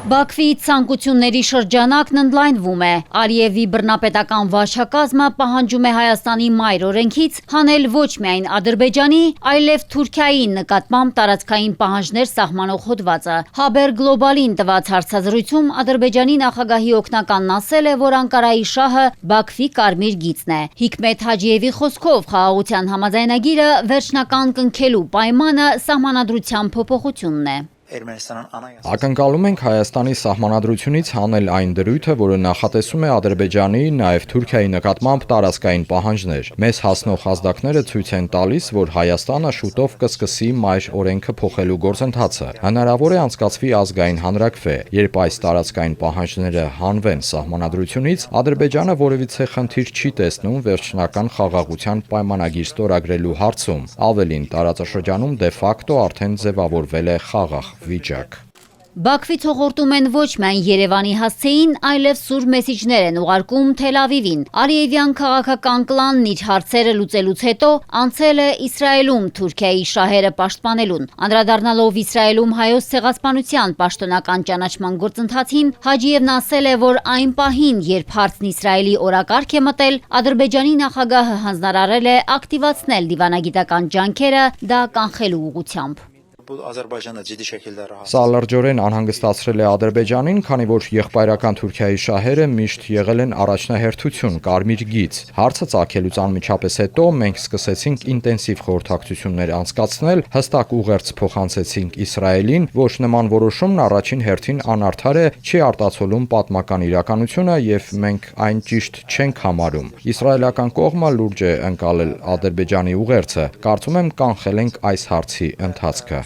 Բաքվի ցանկությունների շրջանակն ընդլայնվում է։ Ալիևի բռնապետական վարչակազմը պահանջում է Հայաստանի մայր օրենքից հանել ոչ միայն Ադրբեջանի, այլև Թուրքիայի նկատմամբ տարածքային պահանջներ սահմանող հոդվածը։ Haber Global-ին տված հարցազրույցում Ադրբեջանի նախագահի օգնականն ասել է, որ Անկարայի շահը Բաքվի կարմիր գիծն է։ Հիկմետ Հաջիևի խոսքով խաղաղության համաձայնագիրը վերջնական կնքելու պայմանը սահմանադրության փոփոխությունն է։ Ակնկալում ենք Հայաստանի սահմանադրությունից հանել այն դրույթը, որը նախատեսում է Ադրբեջանի, նաև Թուրքիայի նկատմամբ տարածքային պահանջներ։ Մեզ հասնող ազդակները ցույց են տալիս, որ Հայաստանը շուտով կսկսի մայր օրենքը փոխելու գործընթացը։ Հնարավոր է անցկացվի ազգային հանրաքվե։ Երբ այս տարածքային պահանջները հանվեն սահմանադրությունից, Ադրբեջանը որևիցե խնդիր չի տեսնում վերջնական խաղաղության պայմանագիր ստորագրելու հարցում։ Ավելին, տարածաշրջանում դե ֆակտո արդեն ձևավորվել է խաղաղ վիճակ։ Բաքվից հողորտում են ոչ միայն Երևանի հասցեին, այլև սուր մեսիջներ են ուղարկում Թել Ավիվին։ Ալիևյան քաղաքական կլանն իր հարցերը լուծելուց հետո անցել է Իսրայելում Թուրքիայի շահերը պաշտպանելուն։ Անդրադառնալով Իսրայելում հայոց ցեղասպանության պաշտոնական ճանաչման գործընթացին, Հաջիևն ասել է, որ այն պահին, երբ հարցն Իսրայելի օրակարգ է մտել, Ադրբեջանի նախագահը հանձնարարել է ակտիվացնել դիվանագիտական ջանքերը դա կանխելու ուղղությամբ։ Սա լրջորեն անհանգստացրել է Ադրբեջանին, քանի որ եղբայրական Թուրքիայի շահերը միշտ եղել են առաջնահերթություն, կարմիր գիծ։ Հարցը ծագելուց անմիջապես հետո մենք սկսեցինք ինտենսիվ խորհրդակցություններ անցկացնել, հստակ ուղերձ փոխանցեցինք Իսրայելին, որ նման որոշումն առաջին հերթին անարդար է, չի արտացոլում պատմական իրականությունը եւ մենք այն ճիշտ չենք համարում։ Իսրայելական կողմը լուրջ է ընկալել Ադրբեջանի ուղերձը։ Կարծում եմ կանխել ենք այս հարցի ընթացքը։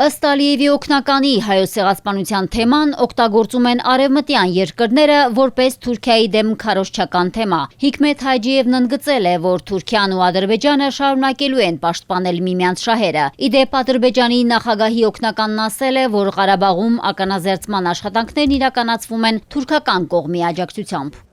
Ըստ Ալիևի օգնականի հայոց ցեղասպանության թեման օգտագործում են արևմտյան երկրները որպես Թուրքիայի դեմ քարոզչական թեմա։ Հիկմետ Հաջիևն ընդգծել է, որ Թուրքիան ու Ադրբեջանը շարունակելու են պաշտպանել միմյանց շահերը։ Իդեպ Ադրբեջանի նախագահի օգնականն ասել է, որ Ղարաբաղում ականազերծման աշխատանքներն իրականացվում են թուրքական կողմի աջակցությամբ։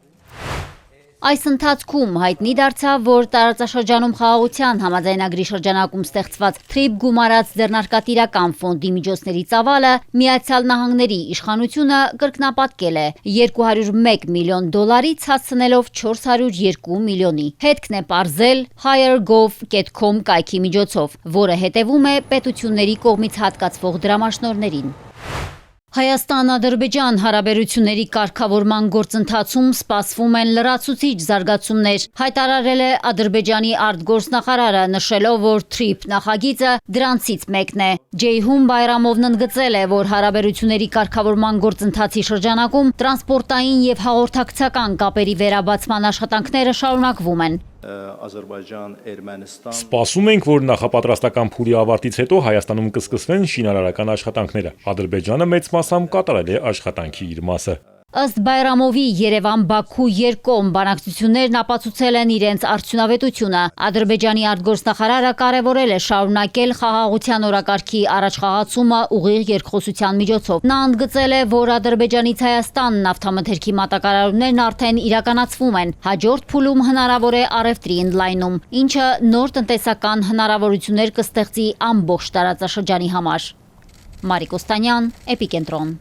Այս ընթացքում հայտնի դարձավ, որ տարածաշրջանում խաղաղության համաձայնագրի շրջանակում ստեղծված թրիփ գումարած ձեռնարկատիրական ֆոնդի միջոցների ծավալը Միացյալ Նահանգների իշխանությունը կրկնապատկել է 201 միլիոն դոլարից հասցնելով 402 միլիոնի։ Հետքն է պարզել highergov.com կայքի միջոցով, որը հետևում է պետությունների կողմից հատկացվող դրամաշնորհներին։ Հայաստան-Ադրբեջան հարաբերությունների կարգավորման գործընթացում սպասվում են լրացուցիչ զարգացումներ, հայտարարել է Ադրբեջանի արտգործնախարարը, նշելով, որ TRIP նախագիծը դրանցից մեկն է։ Ջեյհուն Բայրամովն ընդգծել է, որ հարաբերությունների կարգավորման գործընթացի շրջանակում տրանսպորտային եւ հաղորդակցական կապերի վերաբացման աշխատանքները շարունակվում են։ Սպասում ենք, որ նախապատրաստական փուլի ավարտից հետո Հայաստանում կսկսվեն շինարարական աշխատանքները։ Ադրբեջանը մեծ մասամբ կատարել է աշխատանքի իր մասը։ Ըստ Բայրամովի Երևան-Բաքու երկկողմ բանակցություններն ապացուցել են իրենց արդյունավետությունը։ Ադրբեջանի արտգործնախարարը կարևորել է շարունակել խաղաղության օրակարգի առաջխաղացումը ուղիղ երկխոսության միջոցով։ Նա ընդգծել է, որ Ադրբեջանից Հայաստան նավթամթերքի մատակարարումներն արդեն իրականացվում են։ Հաջորդ փուլում հնարավոր է առևտրի ընդլայնում, ինչը նոր տնտեսական հնարավորություններ կստեղծի ամբողջ տարածաշրջանի համար։ Մարիկ Օստանյան, Էպիկենտրոն։